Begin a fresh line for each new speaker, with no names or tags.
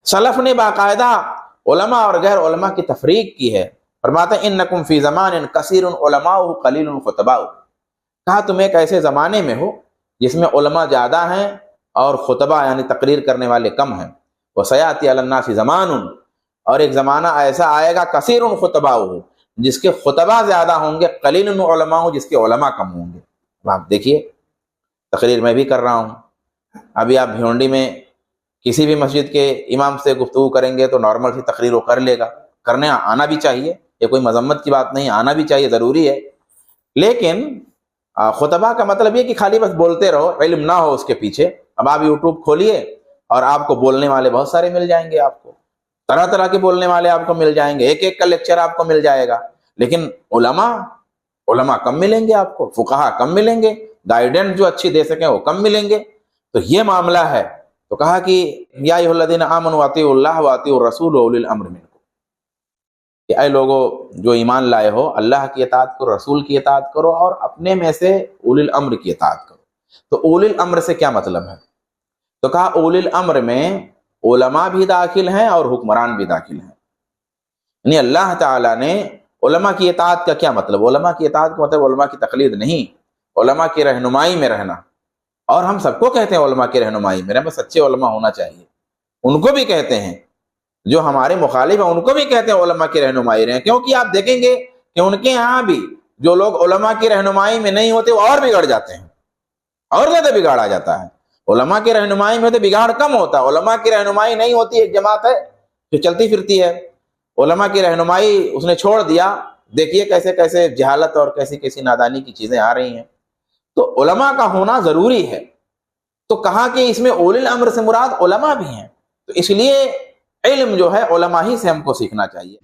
سلف نے باقاعدہ علماء اور غیر علماء کی تفریق کی ہے. فرماتے ہیں انکم فی زمان کثیر علماء قلیل خطباء. کہا تم ایک ایسے زمانے میں ہو جس میں علماء زیادہ ہیں اور خطبہ یعنی تقریر کرنے والے کم ہیں. وسیاتی علی الناس زمان، اور ایک زمانہ ایسا آئے گا کثیر خطباء جس کے خطبہ زیادہ ہوں گے، قلیل علماء جس کے علماء کم ہوں گے. آپ دیکھیے تقریر میں بھی کر رہا ہوں، ابھی آپ بھیونڈی میں کسی بھی مسجد کے امام سے گفتگو کریں گے تو نارمل سی تقریر وہ کر لے گا، کرنے آنا بھی چاہیے، یہ کوئی مذمت کی بات نہیں، آنا بھی چاہیے، ضروری ہے. لیکن خطبہ کا مطلب یہ کہ خالی بس بولتے رہو، علم نہ ہو اس کے پیچھے. اب آپ یوٹیوب کھولیے اور آپ کو بولنے والے بہت سارے مل جائیں گے، آپ کو طرح طرح کے بولنے والے آپ کو مل جائیں گے، ایک ایک کا لیکچر آپ کو مل جائے گا. لیکن علماء کم ملیں گے، آپ کو فقہا کم ملیں گے، گائیڈنس جو اچھی دے سکیں وہ کم ملیں گے. تو یہ معاملہ ہے. تو کہا کہ یا ایھا الذین آمنوا اطیعوا اللہ واطیعوا الرسول واولی الامر منکم، کہ اے لوگو جو ایمان لائے ہو، اللہ کی اطاعت کرو، رسول کی اطاعت کرو، اور اپنے میں سے اولی الامر کی اطاعت کرو. تو اولی الامر سے کیا مطلب ہے؟ تو کہا اولی الامر میں علماء بھی داخل ہیں اور حکمران بھی داخل ہیں. یعنی اللہ تعالیٰ نے علماء کی اطاعت کا کیا مطلب؟ علماء کی اطاعت کا مطلب علماء کی تقلید نہیں، علماء کی رہنمائی میں رہنا. اور ہم سب کو کہتے ہیں علماء کی رہنمائی میں رہنا، سچے علماء ہونا چاہیے. ان کو بھی کہتے ہیں جو ہمارے مخالف ہیں، ان کو بھی کہتے ہیں علماء کی رہنمائی رہیں، کیونکہ آپ دیکھیں گے کہ ان کے ہاں بھی جو لوگ علماء کی رہنمائی میں نہیں ہوتے وہ اور بگڑ جاتے ہیں، اور زیادہ بگاڑا جاتا ہے. علماء کی رہنمائی میں تو بگاڑ کم ہوتا ہے. علماء کی رہنمائی نہیں ہوتی، ایک جماعت ہے جو چلتی پھرتی ہے، علماء کی رہنمائی اس نے چھوڑ دیا. دیکھیے کیسے کیسے جہالت اور کیسی کیسی نادانی کی چیزیں آ رہی ہیں. تو علماء کا ہونا ضروری ہے. تو کہا کہ اس میں اولی الامر سے مراد علماء بھی ہیں. تو اس لیے علم جو ہے علماء ہی سے ہم کو سیکھنا چاہیے.